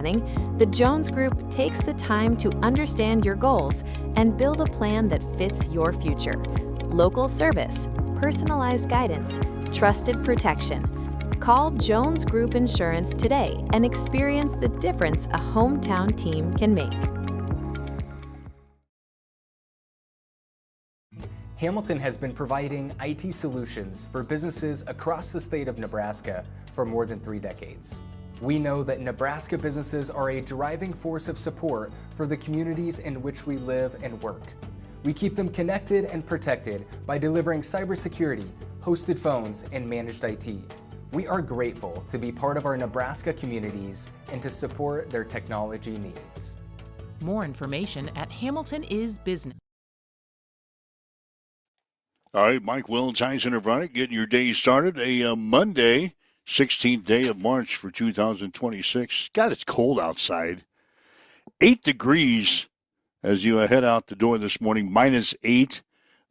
planning, the Jones Group takes the time to understand your goals and build a plan that fits your future. Local service, personalized guidance, trusted protection. Call Jones Group Insurance today and experience the difference a hometown team can make. Hamilton has been providing IT solutions for businesses across the state of Nebraska for more than 3 decades. We know that Nebraska businesses are a driving force of support for the communities in which we live and work. We keep them connected and protected by delivering cybersecurity, hosted phones, and managed IT. We are grateful to be part of our Nebraska communities and to support their technology needs. More information at Hamilton is Business. All right, Mike Will, Tyson and Vronick getting your day started. A Monday, 16th day of March for 2026. God, it's cold outside. 8 degrees as you head out the door this morning, -8.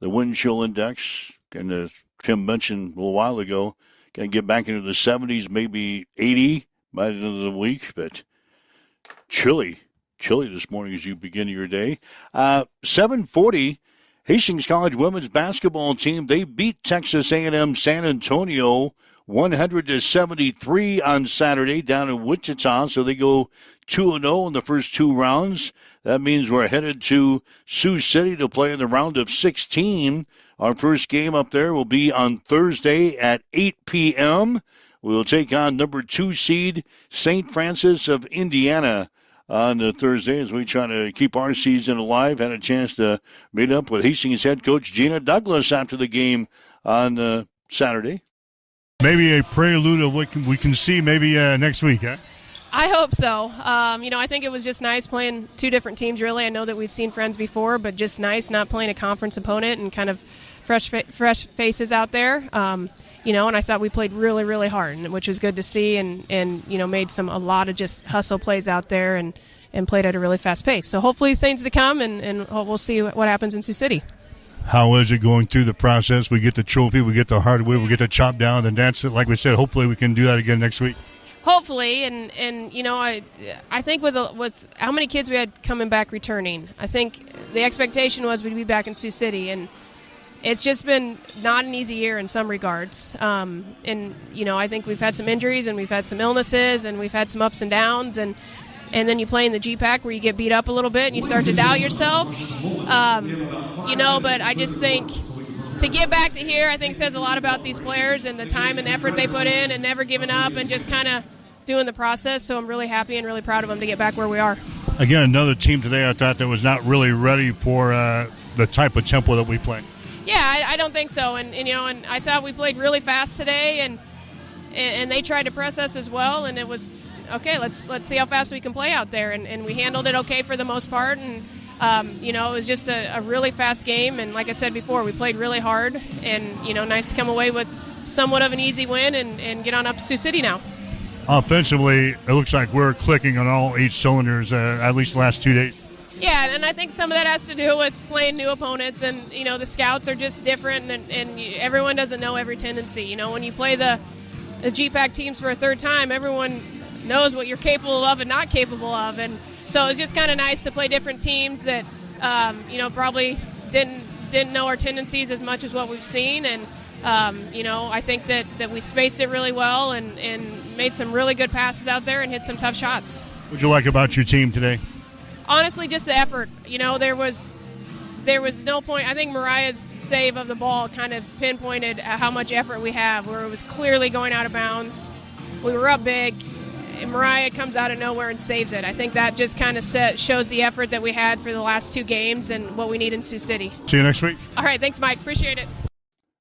The wind chill index, and as Tim mentioned a little while ago, going to get back into the 70s, maybe 80 by the end of the week, but chilly this morning as you begin your day. 7:40. Hastings College women's basketball team, they beat Texas A&M San Antonio 100-73 on Saturday down in Wichita. So they go 2-0 in the first 2 rounds. That means we're headed to Sioux City to play in the round of 16. Our first game up there will be on Thursday at 8 p.m. We'll take on number 2 seed St. Francis of Indiana on Thursday as we try to keep our season alive. Had a chance to meet up with Hastings head coach Gina Douglas after the game on Saturday. Maybe a prelude of what we can see maybe next week, huh? I hope so. I think it was just nice playing 2 different teams, really. I know that we've seen friends before, but just nice not playing a conference opponent and kind of fresh faces out there. And I thought we played really, really hard, which was good to see, and made a lot of just hustle plays out there and played at a really fast pace. So hopefully things to come, and we'll see what happens in Sioux City. How is it going through the process? We get the trophy, we get the hardwood, we get the chop down, and that's it. Like we said, hopefully we can do that again next week. Hopefully, and I think with how many kids we had coming back returning, I think the expectation was we'd be back in Sioux City, and it's just been not an easy year in some regards. I think we've had some injuries and we've had some illnesses and we've had some ups and downs. And then you play in the GPAC where you get beat up a little bit and you start to doubt yourself. But I just think to get back to here, I think says a lot about these players and the time and effort they put in and never giving up and just kind of doing the process. So I'm really happy and really proud of them to get back where we are. Again, another team today I thought that was not really ready for the type of tempo that we play. Yeah, I don't think so, and I thought we played really fast today, and they tried to press us as well, and it was okay. Let's see how fast we can play out there, and we handled it okay for the most part, and it was just a really fast game, and like I said before, we played really hard, and nice to come away with somewhat of an easy win and get on up to Sioux City now. Offensively, it looks like we're clicking on all 8 cylinders at least the last 2 days. Yeah, and I think some of that has to do with playing new opponents, and the scouts are just different, and everyone doesn't know every tendency. When you play the GPAC teams for a third time, everyone knows what you're capable of and not capable of, and so it's just kind of nice to play different teams that probably didn't know our tendencies as much as what we've seen, and I think that we spaced it really well and made some really good passes out there and hit some tough shots. What would you like about your team today? Honestly, just the effort. There was no point. I think Mariah's save of the ball kind of pinpointed how much effort we have, where it was clearly going out of bounds. We were up big, and Mariah comes out of nowhere and saves it. I think that just kind of shows the effort that we had for the last 2 games and what we need in Sioux City. See you next week. All right, thanks, Mike. Appreciate it.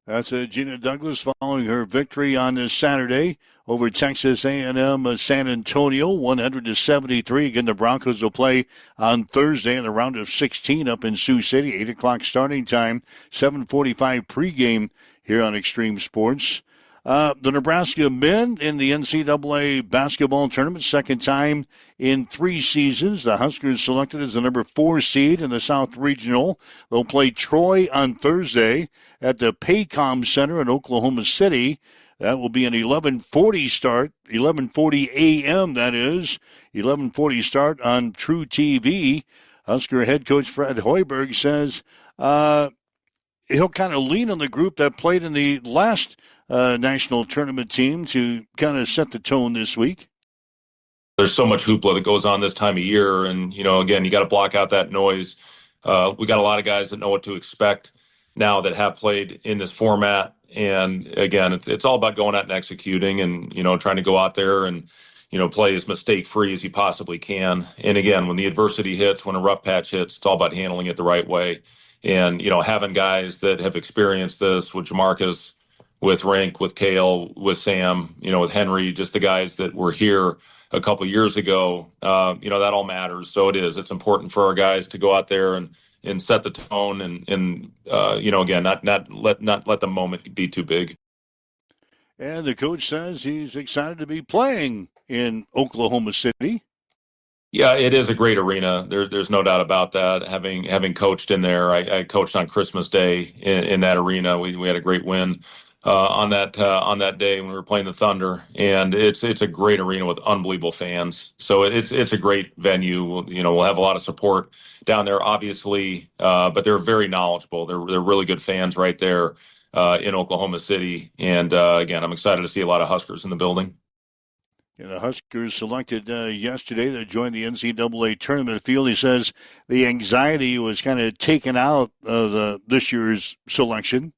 That's Gina Douglas following her victory on this Saturday over Texas A&M San Antonio, 100-73. Again, the Broncos will play on Thursday in the round of 16 up in Sioux City, 8 o'clock starting time, 7:45 pregame here on Extreme Sports. The Nebraska men in the NCAA basketball tournament, second time in 3 seasons. The Huskers selected as the number 4 seed in the South Regional. They'll play Troy on Thursday at the Paycom Center in Oklahoma City. That will be an 11:40 start, 11:40 a.m. that is, 11:40 start on True TV. Husker head coach Fred Hoiberg says he'll kind of lean on the group that played in the last national tournament team to kind of set the tone this week. There's so much hoopla that goes on this time of year, and again, you got to block out that noise. We got a lot of guys that know what to expect now that have played in this format, and again, it's all about going out and executing, and trying to go out there and play as mistake-free as you possibly can. And again, when the adversity hits, when a rough patch hits, it's all about handling it the right way. And, having guys that have experienced this with Jamarcus, with Rink, with Kale, with Sam, with Henry, just the guys that were here a couple years ago, that all matters. So it's important for our guys to go out there and set the tone and again, not let the moment be too big. And the coach says he's excited to be playing in Oklahoma City. Yeah, it is a great arena. There's no doubt about that. Having coached in there, I coached on Christmas Day in that arena. We had a great win on that day when we were playing the Thunder, and it's a great arena with unbelievable fans. So it's a great venue. We'll have a lot of support down there, obviously, but they're very knowledgeable. They're really good fans right there in Oklahoma City, and again, I'm excited to see a lot of Huskers in the building. Yeah, the Huskers selected yesterday to join the NCAA tournament field. He says the anxiety was kind of taken out of this year's selection.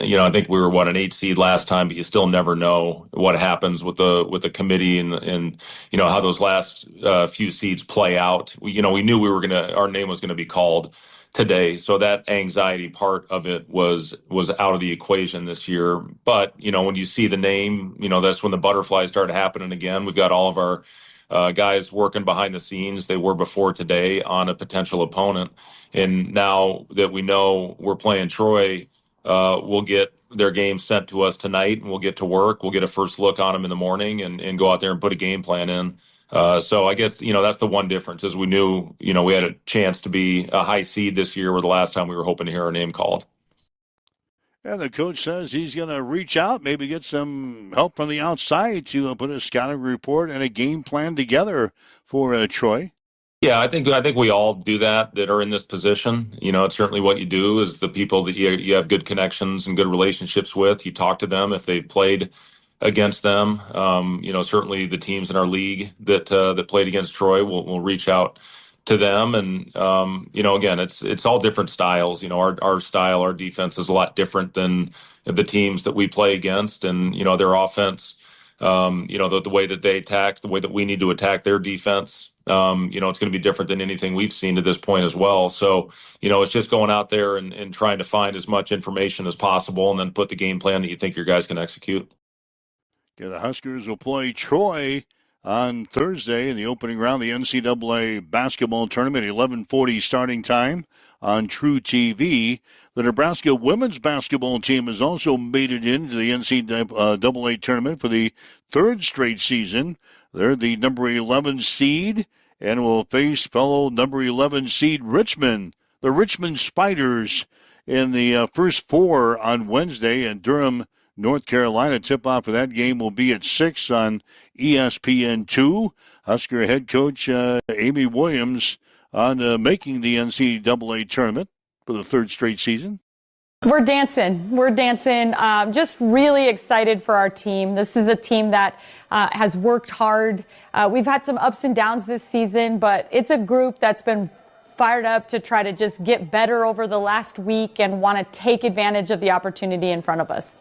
I think we were an 8 seed last time, but you still never know what happens with the committee and how those last few seeds play out. We knew our name was gonna be called today, so that anxiety part of it was out of the equation this year. But when you see the name, that's when the butterflies start happening again. We've got all of our guys working behind the scenes. They were before today on a potential opponent, and now that we know we're playing Troy, we'll get their game sent to us tonight, and we'll get to work. We'll get a first look on them in the morning and go out there and put a game plan in. So I guess, that's the one difference is we knew, we had a chance to be a high seed this year, where the last time we were hoping to hear our name called. And the coach says he's going to reach out, maybe get some help from the outside to put a scouting report and a game plan together for Troy. Yeah, I think we all do that are in this position. It's certainly what you do is the people that you have good connections and good relationships with. You talk to them if they've played against them. Certainly the teams in our league that played against Troy will reach out to them. And, again, it's all different styles. Our style, our defense is a lot different than the teams that we play against. And, their offense, the way that they attack, the way that we need to attack their defense, it's going to be different than anything we've seen to this point as well. So, it's just going out there and trying to find as much information as possible and then put the game plan that you think your guys can execute. Yeah, the Huskers will play Troy on Thursday in the opening round of the NCAA basketball tournament, 11:40 starting time on True TV. The Nebraska women's basketball team has also made it into the NCAA tournament for the third straight season. They're the number 11 seed and will face fellow number 11 seed Richmond, the Richmond Spiders, in the first four on Wednesday in Durham, North Carolina. Tip-off of that game will be at 6 on ESPN2. Husker head coach Amy Williams on making the NCAA tournament for the third straight season. We're dancing. Just really excited for our team. This is a team that has worked hard. We've had some ups and downs this season, but it's a group that's been fired up to try to just get better over the last week and want to take advantage of the opportunity in front of us.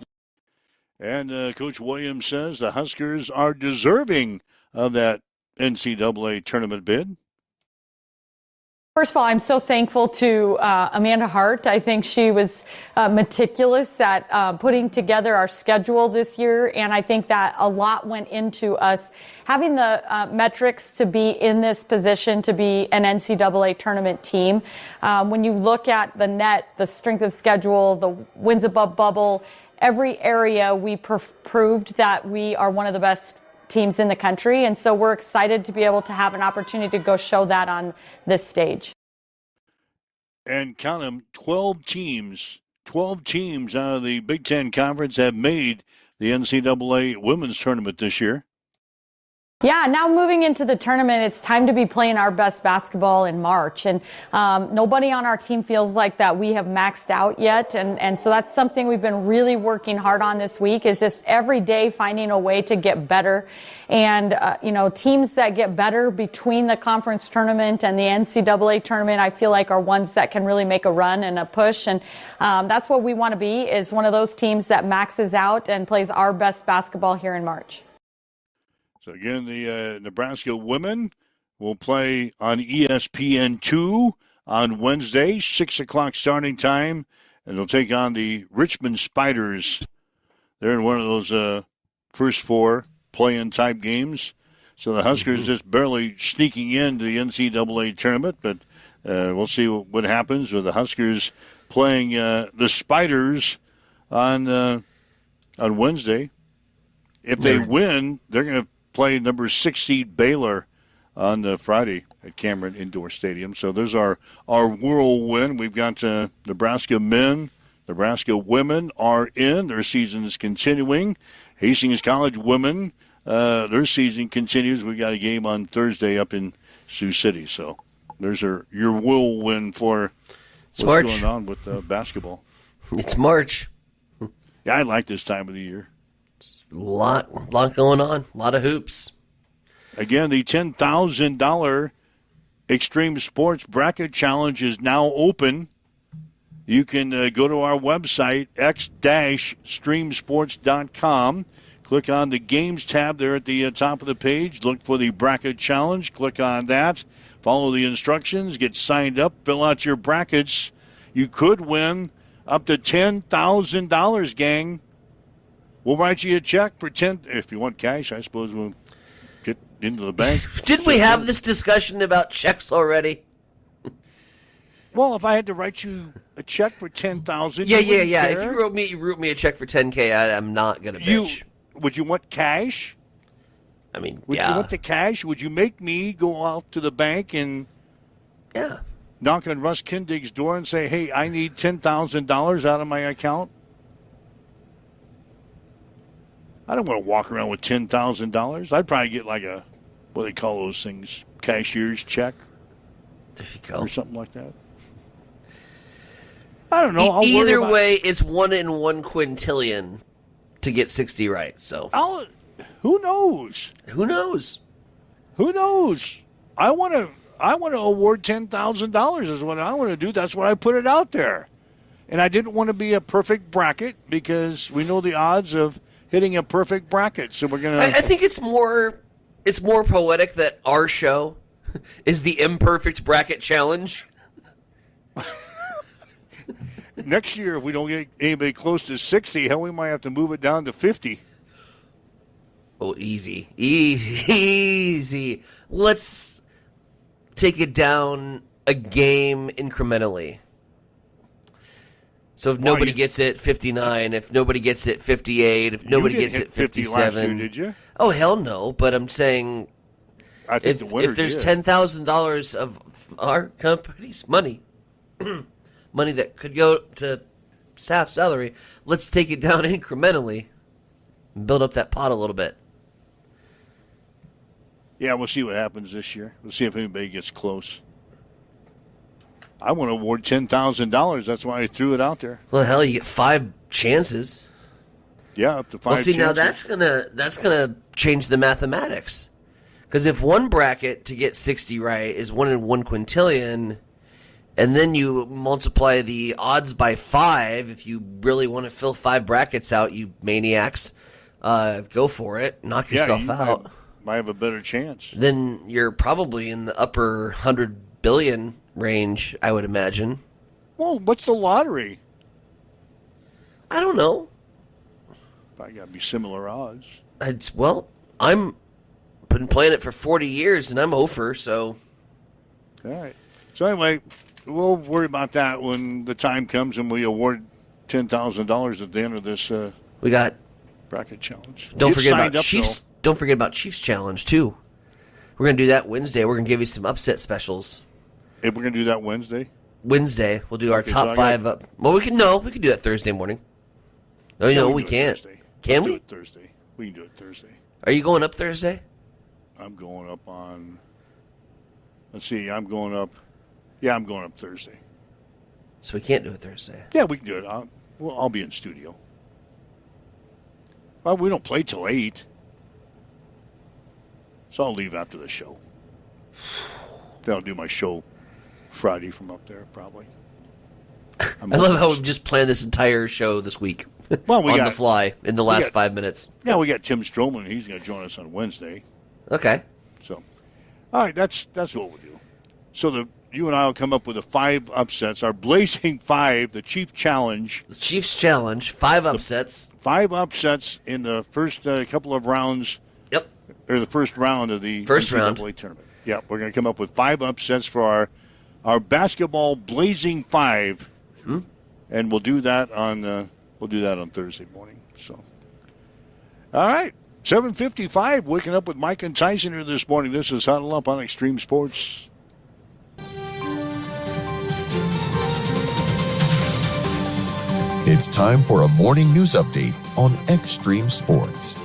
And Coach Williams says the Huskers are deserving of that NCAA tournament bid. First of all, I'm so thankful to Amanda Hart. I think she was meticulous at putting together our schedule this year, and I think that a lot went into us having the metrics to be in this position to be an NCAA tournament team. When you look at the net, the strength of schedule, the wins above bubble, every area we proved that we are one of the best teams in the country, and so we're excited to be able to have an opportunity to go show that on this stage. And count them, 12 teams out of the Big Ten Conference have made the NCAA women's tournament this year. Yeah, now moving into the tournament, it's time to be playing our best basketball in March. And nobody on our team feels like that we have maxed out yet. And so that's something we've been really working hard on this week, is just every day finding a way to get better. And, teams that get better between the conference tournament and the NCAA tournament, I feel like are ones that can really make a run and a push. And that's what we want to be, is one of those teams that maxes out and plays our best basketball here in March. So, again, the Nebraska women will play on ESPN2 on Wednesday, 6 o'clock starting time, and they'll take on the Richmond Spiders. They're in one of those first four play-in type games. So the Huskers just barely sneaking into the NCAA tournament, but we'll see what happens with the Huskers playing the Spiders on Wednesday. If they win, they're going to play number 6 seed Baylor on Friday at Cameron Indoor Stadium. So there's our whirlwind. We've got Nebraska men, Nebraska women are in. Their season is continuing. Hastings College women, their season continues. We got a game on Thursday up in Sioux City. So there's your whirlwind for what's going on with basketball. It's March. Yeah, I like this time of the year. A lot going on. A lot of hoops. Again, the $10,000 Extreme Sports Bracket Challenge is now open. You can go to our website, x-streamsports.com. Click on the Games tab there at the top of the page. Look for the Bracket Challenge. Click on that. Follow the instructions. Get signed up. Fill out your brackets. You could win up to $10,000, gang. We'll write you a check for if you want cash. I suppose we'll get into the bank. Did we have this discussion about checks already? Well, if I had to write you a check for $10,000, yeah. If you wrote me a check for $10K, I'm not gonna bitch. Would you want cash? I mean, would you want the cash? Would you make me go out to the bank and knock on Russ Kindig's door and say, "Hey, I need $10,000 out of my account"? I don't want to walk around with $10,000. I'd probably get like a, what do they call those things, cashier's check. There you go. Or something like that. I don't know. Either way, it's 1 in 1 quintillion to get 60 right. So who knows? Who knows? Who knows? I want to award $10,000 is what I want to do. That's what I put it out there. And I didn't want to be a perfect bracket because we know the odds of hitting a perfect bracket. So we're going to... I think it's more poetic that our show is the imperfect bracket challenge. Next year, if we don't get anybody close to 60, hell, we might have to move it down to 50. Oh, easy. Let's take it down a game incrementally. So if nobody gets it, 59. If nobody gets it, 58. If nobody gets it, 57. Last year, did you? Oh, hell no. But I'm saying I think the winner if there's did. $10,000 of our company's money, money that could go to staff salary, let's take it down incrementally and build up that pot a little bit. Yeah, we'll see what happens this year. We'll see if anybody gets close. I want to award $10,000. That's why I threw it out there. Well, hell, you get 5 chances. Yeah, up to 5 chances. Well, see, chances. now that's gonna change the mathematics. Because if one bracket to get 60 right is 1 in 1 quintillion, and then you multiply the odds by 5, if you really want to fill 5 brackets out, you maniacs, go for it. Knock yourself out. Might have a better chance. Then you're probably in the upper 100 billion range, I would imagine. Well, what's the lottery? I don't know. Probably got to be similar odds. I'm been playing it for 40 years, and I'm over, so... All right. So anyway, we'll worry about that when the time comes and we award $10,000 at the end of this we got bracket challenge. Don't forget about Chiefs. Don't forget about Chiefs Challenge, too. We're going to do that Wednesday. We're going to give you some upset specials. If we're going to do that Wednesday? We'll do our top 5 up. Well, we can do that Thursday morning. No, we can't. Thursday. Can do we? it Thursday. We can do it Thursday. Are you going up Thursday? I'm going up on. Let's see. I'm going up. Yeah, I'm going up Thursday. So we can't do it Thursday. Yeah, we can do it. I'll be in studio. Well, we don't play till 8. So I'll leave after the show. Then I'll do my show Friday from up there, probably. I love how we've just planned this entire show this week. Well, we on got, the fly in the last 5 minutes. Yeah, we got Tim Stroman. He's going to join us on Wednesday. Okay. So, all right, that's what we'll do. So you and I will come up with the 5 upsets. Our Blazing 5, the Chief Challenge. The Chiefs Challenge, 5 upsets. 5 upsets in the first couple of rounds. Yep. Or the first round of the first NCAA round tournament. Yeah, we're going to come up with 5 upsets for our basketball Blazing 5. Hmm? And we'll do that on Thursday morning. So, all right, 7:55. Waking up with Mike and Tyson here this morning. This is Huddle Up on Extreme Sports. It's time for a morning news update on Extreme Sports.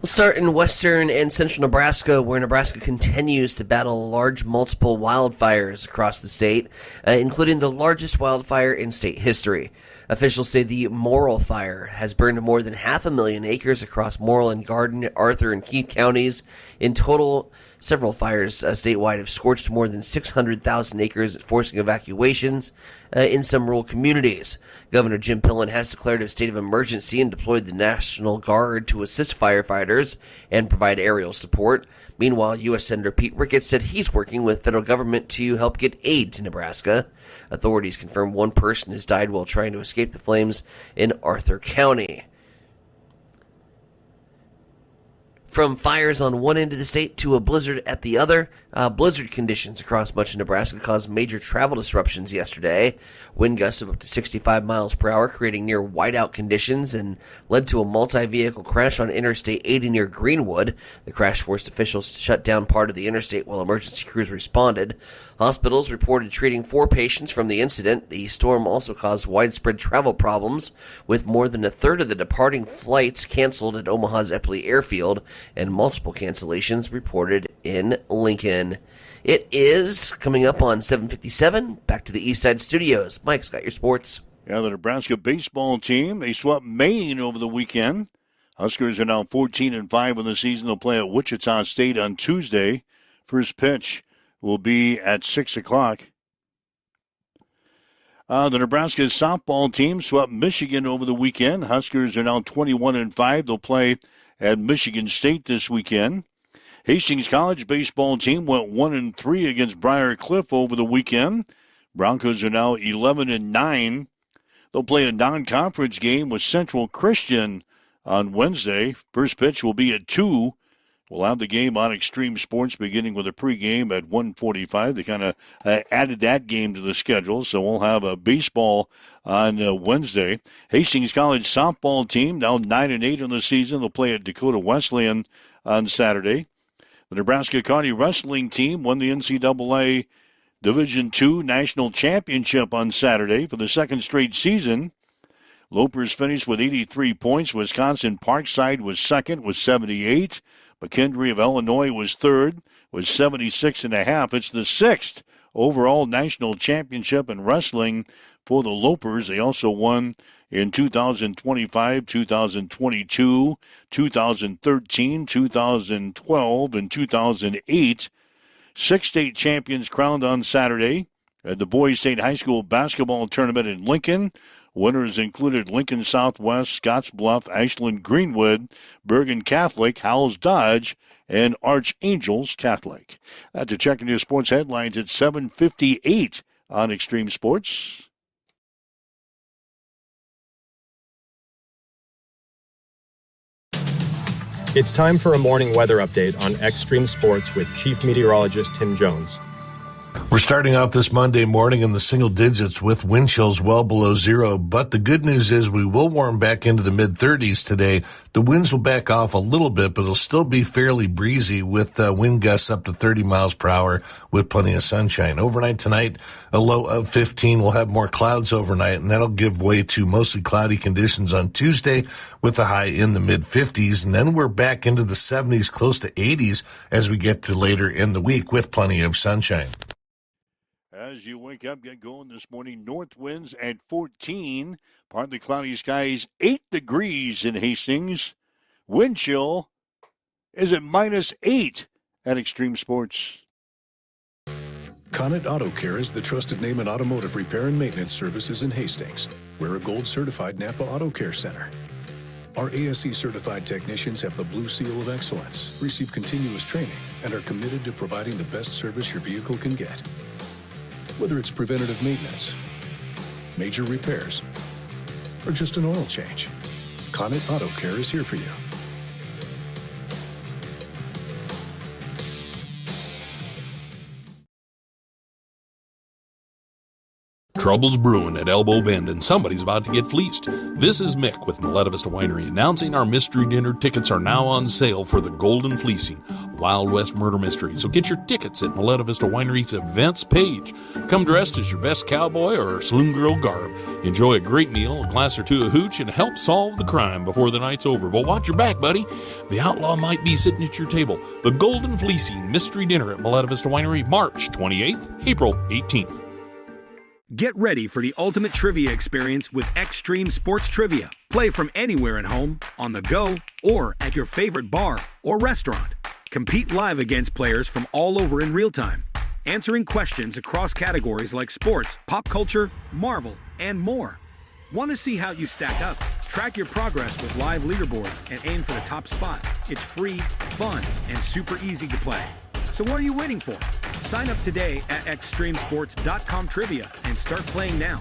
We'll start in western and central Nebraska, where Nebraska continues to battle large multiple wildfires across the state, including the largest wildfire in state history. Officials say the Morrill Fire has burned more than 500,000 acres across Morrill and Garden, Arthur, and Keith counties. In total, several fires statewide have scorched more than 600,000 acres, forcing evacuations in some rural communities. Governor Jim Pillen has declared a state of emergency and deployed the National Guard to assist firefighters and provide aerial support. Meanwhile, U.S. Senator Pete Ricketts said he's working with federal government to help get aid to Nebraska. Authorities confirm one person has died while trying to escape the flames in Arthur County. From fires on one end of the state to a blizzard at the other, blizzard conditions across much of Nebraska caused major travel disruptions yesterday. Wind gusts of up to 65 miles per hour, creating near whiteout conditions, and led to a multi-vehicle crash on Interstate 80 near Greenwood. The crash forced officials to shut down part of the interstate while emergency crews responded. Hospitals reported treating 4 patients from the incident. The storm also caused widespread travel problems, with more than a third of the departing flights canceled at Omaha's Eppley Airfield, and multiple cancellations reported in Lincoln. It is coming up on 7:57. Back to the East Side Studios. Mike's got your sports. Yeah, the Nebraska baseball team, they swept Maine over the weekend. Huskers are now 14-5 in the season. They'll play at Wichita State on Tuesday. First pitch will be at 6 o'clock. The Nebraska softball team swept Michigan over the weekend. Huskers are now 21-5. They'll play at Michigan State this weekend. Hastings College baseball team went 1-3 against Briar Cliff over the weekend. Broncos are now 11-9. They'll play a non-conference game with Central Christian on Wednesday. First pitch will be at 2. We'll have the game on Extreme Sports beginning with a pregame at 1:45. They kind of added that game to the schedule, so we'll have a baseball on Wednesday. Hastings College softball team now 9-8 in the season. They'll play at Dakota Wesleyan on Saturday. The Nebraska County wrestling team won the NCAA Division II National Championship on Saturday for the second straight season. Lopers finished with 83 points. Wisconsin Parkside was second with 78. McKendree of Illinois was third with 76.5. It's the 6th overall national championship in wrestling for the Lopers. They also won in 2025, 2022, 2013, 2012, and 2008. 6 state champions crowned on Saturday at the Boys State High School basketball tournament in Lincoln. Winners included Lincoln Southwest, Scottsbluff, Ashland Greenwood, Bergen Catholic, Howells Dodge, and Archangels Catholic. To check into sports headlines at 7:58 on Extreme Sports. It's time for a morning weather update on Extreme Sports with Chief Meteorologist Tim Jones. We're starting off this Monday morning in the single digits with wind chills well below zero, but the good news is we will warm back into the mid-30s today. The winds will back off a little bit, but it'll still be fairly breezy with wind gusts up to 30 miles per hour with plenty of sunshine. Overnight tonight, a low of 15. We'll have more clouds overnight, and that'll give way to mostly cloudy conditions on Tuesday with a high in the mid-50s, and then we're back into the 70s, close to 80s as we get to later in the week with plenty of sunshine. As you wake up, get going this morning. North winds at 14. Partly cloudy skies, 8 degrees in Hastings. Wind chill is at -8 at Extreme Sports. Connet Auto Care is the trusted name in automotive repair and maintenance services in Hastings. We're a gold-certified Napa Auto Care Center. Our ASE-certified technicians have the Blue Seal of Excellence, receive continuous training, and are committed to providing the best service your vehicle can get. Whether it's preventative maintenance, major repairs, or just an oil change, Connet Auto Care is here for you. Trouble's brewing at Elbow Bend and somebody's about to get fleeced. This is Mick with Maleta Vista Winery announcing our mystery dinner tickets are now on sale for the Golden Fleecing, Wild West Murder Mystery. So get your tickets at Maleta Vista Winery's events page. Come dressed as your best cowboy or saloon girl garb. Enjoy a great meal, a glass or two of hooch, and help solve the crime before the night's over. But watch your back, buddy. The outlaw might be sitting at your table. The Golden Fleecing Mystery Dinner at Maleta Vista Winery, March 28th, April 18th. Get ready for the ultimate trivia experience with Extreme Sports Trivia. Play from anywhere at home, on the go, or at your favorite bar or restaurant. Compete live against players from all over in real time, answering questions across categories like sports, pop culture, Marvel, and more. Want to see how you stack up? Track your progress with live leaderboards and aim for the top spot. It's free, fun, and super easy to play. So what are you waiting for? Sign up today at extremesports.com trivia and start playing now.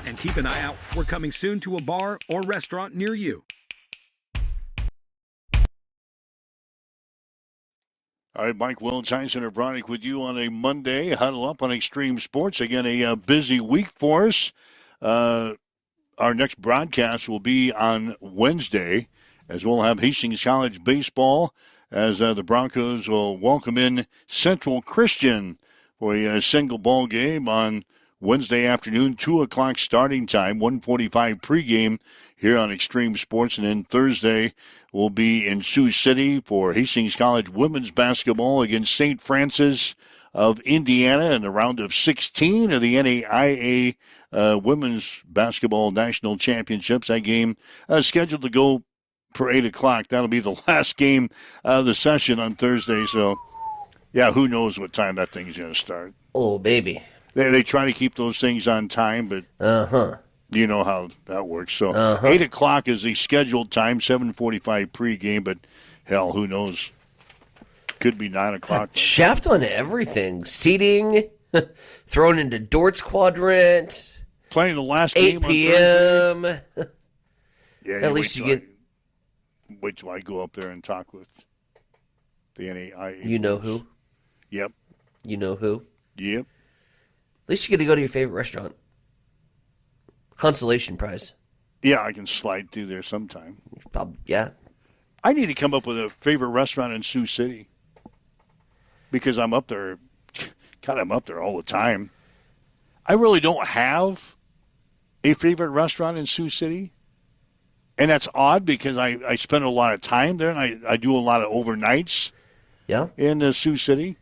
And keep an eye out. We're coming soon to a bar or restaurant near you. All right, Mike Will, Tyson O'Brien with you on a Monday. Huddle up on Extreme Sports. Again, a busy week for us. Our next broadcast will be on Wednesday, as we'll have Hastings College baseball, as the Broncos will welcome in Central Christian for a single ball game on Wednesday afternoon, 2 o'clock starting time, 1:45 pregame here on Extreme Sports. And then Thursday will be in Sioux City for Hastings College women's basketball against St. Francis of Indiana in the round of 16 of the NAIA Women's Basketball National Championships. That game scheduled to go for 8 o'clock. That'll be the last game of the session on Thursday. So, yeah, who knows what time that thing's going to start. Oh, baby. They try to keep those things on time, but you know how that works. So 8 o'clock is the scheduled time, 7:45 pregame, but hell, who knows? Could be 9 o'clock. Shaft on everything. Seating, thrown into Dort's Quadrant. Playing the last 8 game p.m. on Thursday. Yeah, at least you get... Wait till I go up there and talk with the NAIA. You know who? Yep. You know who? Yep. At least you get to go to your favorite restaurant. Consolation prize. Yeah, I can slide through there sometime. Yeah. I need to come up with a favorite restaurant in Sioux City because I'm up there. God, I'm up there all the time. I really don't have a favorite restaurant in Sioux City. And that's odd because I spend a lot of time there, and I do a lot of overnights in Sioux City.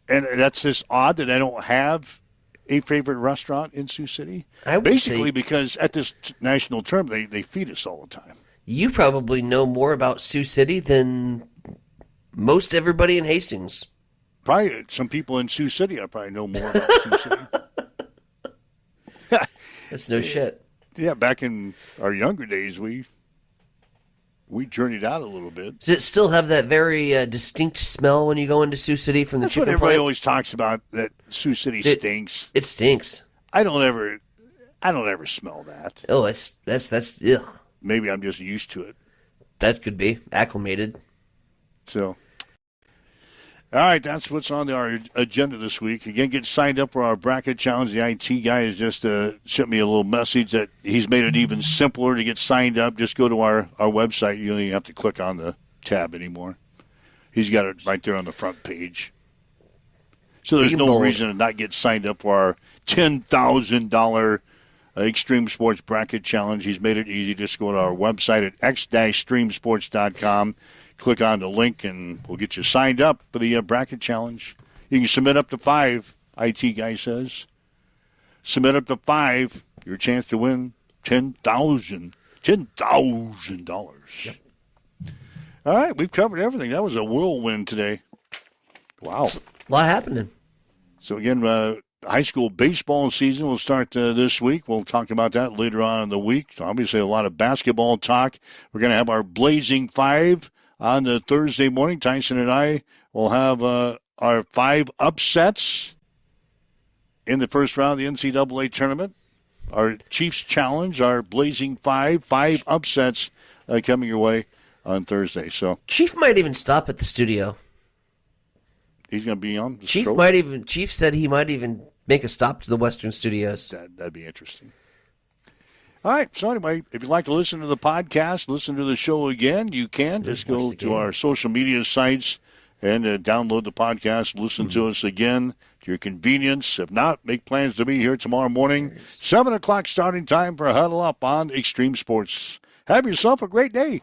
And that's just odd that I don't have a favorite restaurant in Sioux City. Basically because at this national tournament, they feed us all the time. You probably know more about Sioux City than most everybody in Hastings. Probably some people in Sioux City I probably know more about Sioux City. That's no shit. Yeah, back in our younger days, we journeyed out a little bit. Does it still have that very distinct smell when you go into Sioux City from the chicken plant? That's what everybody always talks about, that Sioux City stinks. It stinks. I don't ever smell that. Oh, that's ugh. Maybe I'm just used to it. That could be acclimated. So, All right, that's what's on our agenda this week. Again, get signed up for our bracket challenge. The IT guy has just sent me a little message that he's made it even simpler to get signed up. Just go to our website. You don't even have to click on the tab anymore. He's got it right there on the front page. So there's no reason to not get signed up for our $10,000 Extreme Sports Bracket Challenge. He's made it easy. Just go to our website at x-streamsports.com. Click on the link, and we'll get you signed up for the bracket challenge. You can submit up to 5, IT guy says. Submit up to 5, your chance to win $10,000. Yep. All right, we've covered everything. That was a whirlwind today. Wow. A lot happening. So, again, high school baseball season will start this week. We'll talk about that later on in the week. So obviously, a lot of basketball talk. We're going to have our Blazing 5 on the Thursday morning. Tyson and I will have our 5 upsets in the first round of the NCAA tournament. Our Chiefs Challenge, our Blazing 5 upsets coming your way on Thursday. So Chief might even stop at the studio. He's going to be on the Chief show? Chief said he might even make a stop to the Western Studios. That'd be interesting. All right. So anyway, if you'd like to listen to the podcast, listen to the show again, you can. Just go to our social media sites and download the podcast. Listen to us again to your convenience. If not, make plans to be here tomorrow morning, 7 o'clock starting time for a Huddle Up on Extreme Sports. Have yourself a great day.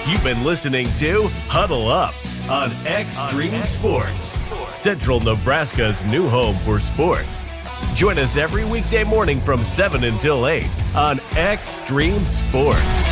You've been listening to Huddle Up on Extreme Sports, Central Nebraska's new home for sports. Join us every weekday morning from 7 until 8 on Extreme Sports.